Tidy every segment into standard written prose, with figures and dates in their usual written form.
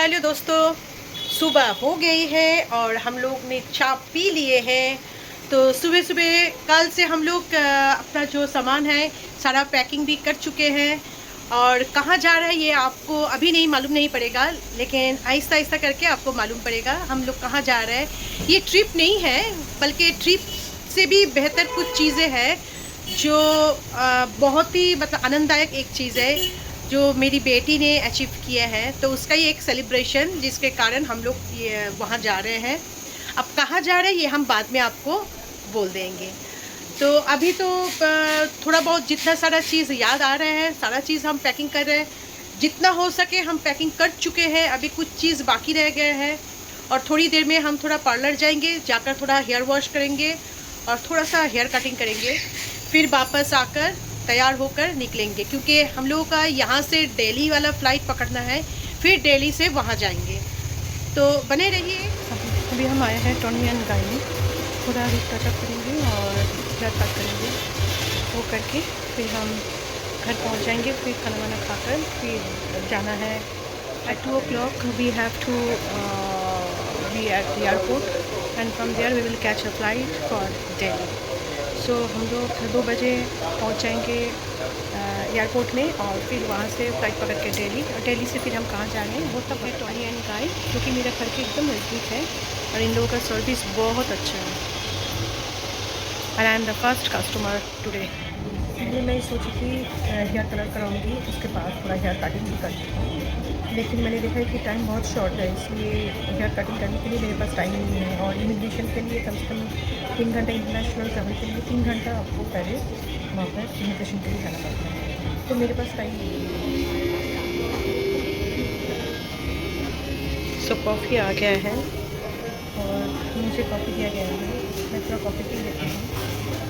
Hello दोस्तों, सुबह हो गई है और हम लोग ने चाय पी लिए हैं। तो सुबह सुबह कल से हम लोग अपना जो सामान है सारा पैकिंग भी कर चुके हैं। और कहाँ जा रहा है ये आपको अभी नहीं मालूम नहीं पड़ेगा, लेकिन आहिस्ता आहिस्ता करके आपको मालूम पड़ेगा हम लोग कहाँ जा रहे हैं। ये ट्रिप नहीं है, बल्कि ट्रिप से भी बेहतर कुछ चीज़ें हैं जो बहुत ही मतलब आनंददायक एक चीज़ है जो मेरी बेटी ने अचीव किया है। तो उसका ही एक सेलिब्रेशन जिसके कारण हम लोग ये वहाँ जा रहे हैं। अब कहाँ जा रहे हैं ये हम बाद में आपको बोल देंगे। तो अभी तो थोड़ा बहुत जितना सारा चीज़ याद आ रहा है सारा चीज़ हम पैकिंग कर रहे हैं। जितना हो सके हम पैकिंग कर चुके हैं, अभी कुछ चीज़ बाकी रह गए हैं। और थोड़ी देर में हम थोड़ा पार्लर जाएंगे, जाकर थोड़ा हेयर वॉश करेंगे और थोड़ा सा हेयर कटिंग करेंगे। फिर वापस आकर तैयार होकर निकलेंगे, क्योंकि हम लोगों का यहाँ से दिल्ली वाला फ़्लाइट पकड़ना है, फिर दिल्ली से वहाँ जाएंगे। तो बने रहिए। अभी हम आए हैं टोनी एंड गाय में, थोड़ा अभी टचअप करेंगे और हेयर कट करेंगे। वो करके फिर हम घर पहुँच जाएंगे। फिर खाना वाना खाकर फिर जाना है। At 2 o'clock we have to be at the airport and from there we will catch a flight for Delhi. So हम लोग 2 बजे पहुँच जाएंगे एयरपोर्ट में और फिर वहाँ से फ़्लाइट पकड़ के दिल्ली। और दिल्ली से फिर हम कहाँ जा रहे हैं वो सब है टोनी एंड गाय, जो कि मेरा घर के एकदम नज़दीक है और इन लोगों का सर्विस बहुत अच्छा है। And I am the first customer today. पहले मैं सोची थी हेयर कलर कराऊंगी, उसके बाद थोड़ा हेयर कटिंग भी करती हूँ, लेकिन मैंने देखा है कि टाइम बहुत शॉर्ट है, इसलिए हेयर कटिंग करने के लिए मेरे पास टाइम नहीं है। और इमिग्रेशन के लिए कम से कम 3 घंटे, इंटरनेशनल ट्रैवल के लिए 3 घंटा आपको पहले वहाँ पर इमिग्रेशन के लिए जाना पड़ता है, तो मेरे पास टाइम नहीं है। सो कॉफ़ी आ गया है और मुझे कॉफ़ी दिया गया है, मैं थोड़ा कॉफ़ी पी लेती हूँ।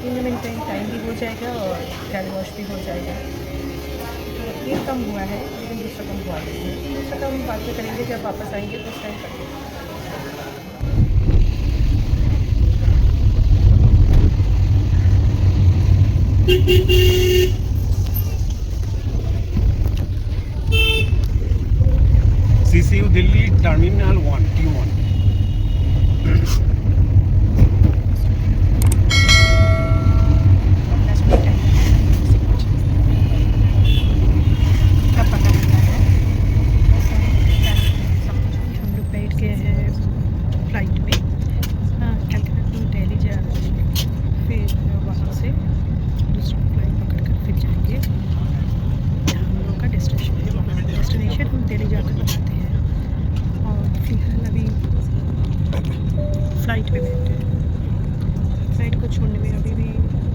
3 मिनट टाइम भी हो जाएगा और हेयर वॉश भी हो जाएगा। तो ये कम हुआ है, लेकिन दूसरा कम हुआ नहीं है। दूसरा कम बाद में करेंगे, जब वापस आएंगे तो उस टाइम करेंगे। CCU Delhi Terminal 1 T1. Flight पे बैठे हैं। फ्लाइट को छोड़ने में अभी भी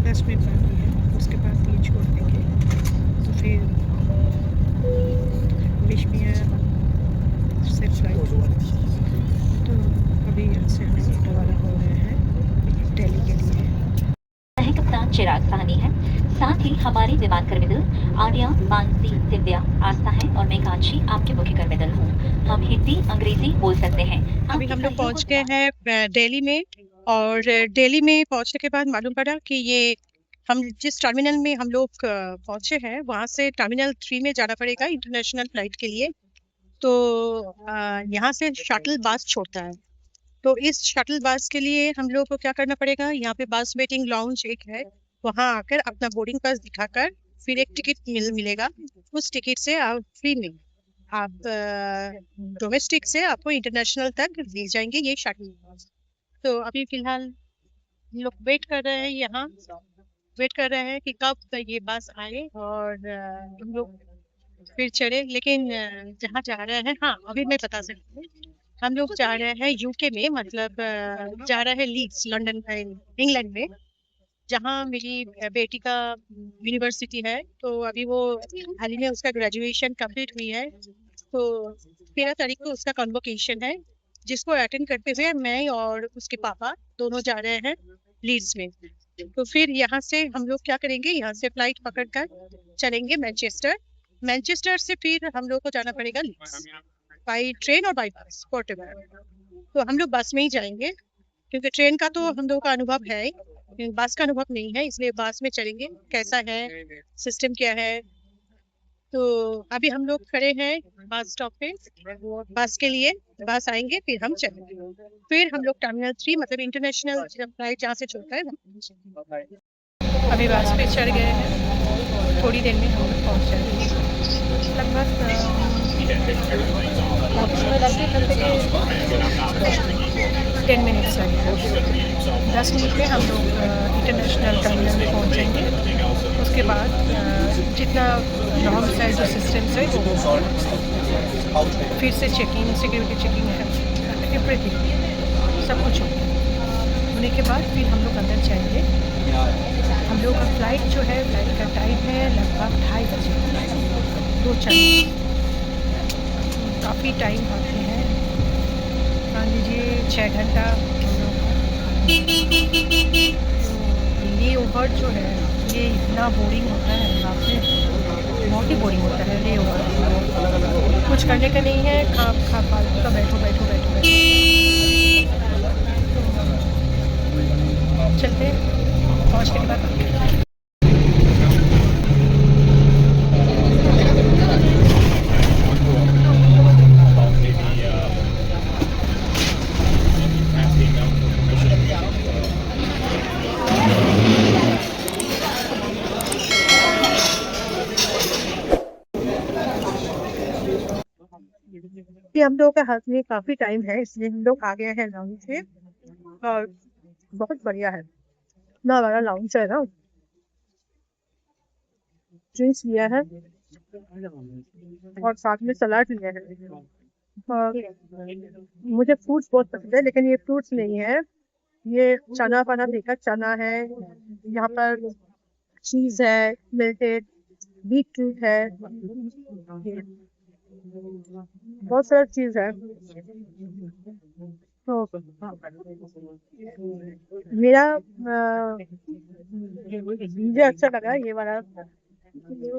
10 मिनट बाकी है, उसके बाद ये छोड़ देंगे। तो फिर बिश्मिया से फ्लाइट, तो अभी यहाँ से हम रवाना हो रहे हैं दिल्ली के लिए। कप्तान चिराग साहनी है, साथ ही हमारे विमान कर्मिदल आर्या, मानसी, दिव्या, आस्था है और मैं कांची आपके मुख्य कर्मिदल हूँ। हम हिंदी अंग्रेजी बोल सकते हैं। अभी हम लोग पहुँच गए हैं दिल्ली में और दिल्ली में पहुँचने के बाद मालूम पड़ा कि ये हम जिस टर्मिनल में हम लोग पहुँचे हैं वहाँ से टर्मिनल 3 में जाना पड़ेगा इंटरनेशनल फ्लाइट के लिए। तो यहाँ से शटल बस छोड़ता है, तो इस शटल बस के लिए हम लोग को क्या करना पड़ेगा, यहाँ पे बस वेटिंग लाउंज एक है, वहाँ आकर अपना बोर्डिंग पास दिखाकर फिर एक टिकट मिलेगा। उस टिकट से आप फ्री में आप डोमेस्टिक से आपको इंटरनेशनल तक ले जाएंगे ये शटल बस। तो अभी फिलहाल हम लोग वेट कर रहे हैं, यहाँ वेट कर रहे हैं कि कब ये बस आए और हम लोग फिर चढ़े। लेकिन जहाँ जा रहे हैं, हाँ अभी मैं बता सकती हूँ, हम लोग जा रहे हैं यूके में, मतलब जा रहे हैं लीड्स, लंदन इंग्लैंड में, जहाँ मेरी बेटी का यूनिवर्सिटी है। तो अभी वो हाल ही में उसका ग्रेजुएशन कंप्लीट हुई है, तो 13 तारीख को उसका कन्वोकेशन है, जिसको अटेंड करते हुए मैं और उसके पापा दोनों जा रहे हैं लीड्स में। तो फिर यहाँ से हम लोग क्या करेंगे, यहाँ से फ्लाइट पकड़कर चलेंगे मैनचेस्टर। मैनचेस्टर से फिर हम लोग को जाना पड़ेगा लीड्स बाई ट्रेन और बाई बस, वॉटेवर। तो हम लोग बस में ही जाएंगे, क्योंकि ट्रेन का तो हम लोग का अनुभव है ही, बस का अनुभव नहीं है, इसलिए बस में चलेंगे। कैसा है सिस्टम, क्या है, तो अभी हम लोग खड़े हैं बस स्टॉप पे बस के लिए। बस आएंगे फिर हम चलेंगे। फिर हम लोग टर्मिनल 3 मतलब इंटरनेशनल फ्लाइट जहाँ से चलता है ना, अभी बस पे चढ़ गए हैं। थोड़ी देर में हम लोग पहुँच जाएंगे। लगभग उसमें लगते लगते 10 मिनट्स लगेगा। 10 मिनट में हम लोग इंटरनेशनल टर्मिनल में पहुँचेंगे। उसके बाद जितना नॉर्म्स है, जो सिस्टम्स है, वो फिर से चेकिंग, सिक्योरिटी चेकिंग है, एवरीथिंग सब कुछ होने के बाद फिर हम लोग अंदर जाएंगे। हम लोग का फ्लाइट जो है, फ्लाइट का टाइम है लगभग 2:30 बजे। 2 काफ़ी टाइम होते हैं, मान लीजिए 6 घंटा हम लोग। ले ओवर जो है ये इतना बोरिंग होता है, बाप रे बहुत ही बोरिंग होता है ले ओवर। कुछ करने का नहीं है, खा फालतू का बैठो बैठो बैठो बैठो। चलते हैं पहुँचने के बाद। हम लोगों के हाथ में काफ़ी टाइम है, इसलिए हम लोग आ गए हैं लाउंज से। और बहुत बढ़िया है, इतना बड़ा लाउंज है ना। ड्रिंक्स लिया है और साथ में सलाद लिया है। और मुझे फ्रूट्स बहुत पसंद है, लेकिन ये फ्रूट्स नहीं है, ये चना फना देखा, चना है यहाँ पर, चीज़ है, मिल्टेड बीट रूट है, बहुत सारा चीज़ है। तो मेरा मुझे अच्छा लगा ये वाला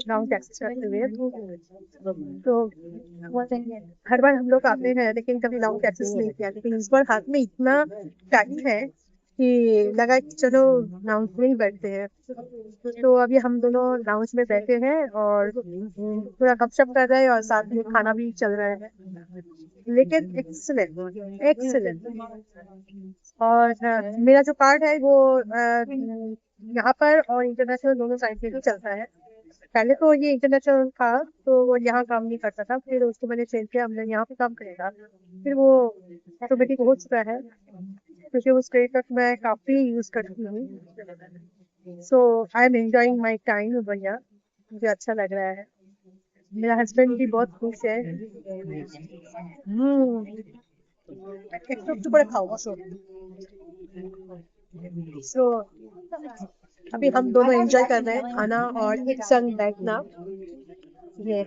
लाउंज एक्सेस करते हुए। तो हर बार हम लोग आते हैं लेकिन कभी लाउंज एक्सेस नहीं किया, लेकिन इस बार हाथ में इतना टाइम है कि लगा कि चलो लाउंज में ही बैठते हैं। तो अभी हम दोनों लाउंज में बैठे हैं और थोड़ा गपशप कर रहे हैं और साथ में खाना भी चल रहा है, लेकिन एक्सीलेंट एक्सीलेंट। और मेरा जो कार्ड है वो यहाँ पर और इंटरनेशनल दोनों साइड पे भी चलता है। पहले तो ये इंटरनेशनल था तो वो यहाँ काम नहीं करता था, फिर उसको मैंने चेंज किया, हमने यहाँ पे काम करेगा, फिर वो ऑटोमेटिक हो चुका है क्योंकि उस क्रेडिट कार्ड मैं काफ़ी यूज़ करती हूँ। So I am enjoying my time बढ़िया, मुझे अच्छा लग रहा है। मेरा हस्बैंड भी बहुत खुश है। सो अभी हम दोनों एंजॉय कर रहे हैं खाना और एक संग बैठना। ये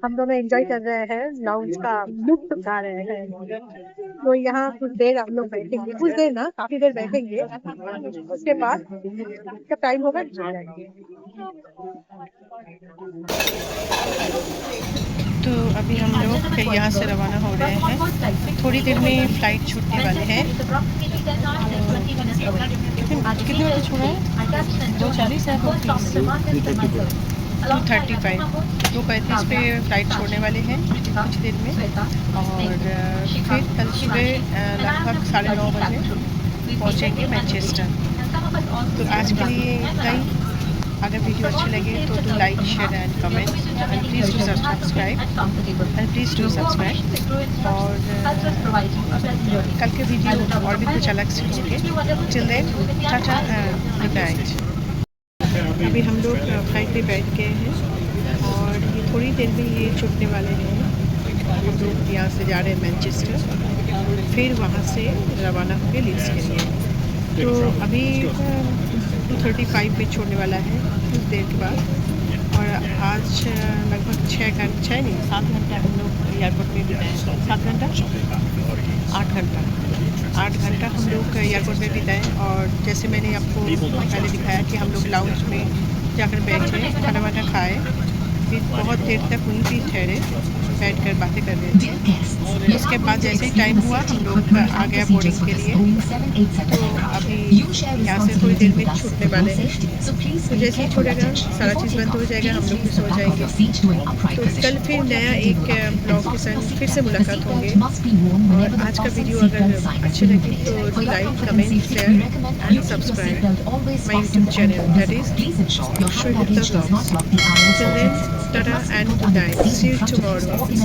हम दोनों एंजॉय कर रहे हैं, लाउंज का लुत्फ उठा रहे हैं। तो यहाँ कुछ देर हम लोग बैठेंगे, कुछ देर ना काफी देर बैठेंगे, उसके बाद जब टाइम होगा चल जाएंगे। तो अभी हम लोग यहाँ से रवाना हो रहे हैं, थोड़ी देर में फ्लाइट छूटने वाले हैं। कितने बजे छूटा है? 2:40 है, 2:35 2:35 पे फ्लाइट छोड़ने वाले हैं कुछ देर में। और फिर कल सुबह लगभग 9:30 बजे पहुँचेंगे मैनचेस्टर। तो आज के लिए इतना ही। अगर वीडियो अच्छी लगे तो do like, share and comment and please do subscribe और कल के वीडियो और भी कुछ अलग से होंगे। Till then tata and good night. अभी हम लोग फ्लाइट पे बैठ गए हैं और ये थोड़ी देर में ये छूटने वाले हैं। हम लोग यहाँ से जा रहे हैं मैनचेस्टर, फिर वहाँ से रवाना होंगे लीड्स के लिए। तो अभी 2:35 पे छोड़ने वाला है कुछ देर के बाद। और आज लगभग 7 घंटा हम लोग एयरपोर्ट में बिताए। 7 घंटा 8 घंटा हम लोग एयरपोर्ट में बिताए। और जैसे मैंने आपको पहले दिखाया कि हम लोग लाउंज में जाकर बैठे, खाना वाना खाए, फिर बहुत देर तक वहीं भी ठहरे। बैठ कर बातें कर रहे थे। उसके बाद जैसे ही टाइम हुआ हम लोग आ गया बोर्डिंग के लिए। तो अभी यहाँ से थोड़ी देर में छूटने वाले हैं। तो जैसे ही छोड़ेगा सारा चीज़ बंद हो जाएगा, हम लोग भी सो जाएंगे। तो कल फिर नया एक ब्लॉग के संग फिर से मुलाकात होंगे। और आज का वीडियो अगर अच्छे लगे तो like, comment, share and subscribe my YouTube channel, that is श्रीगुप्ता blogs. Till then, tata and good night. See you tomorrow.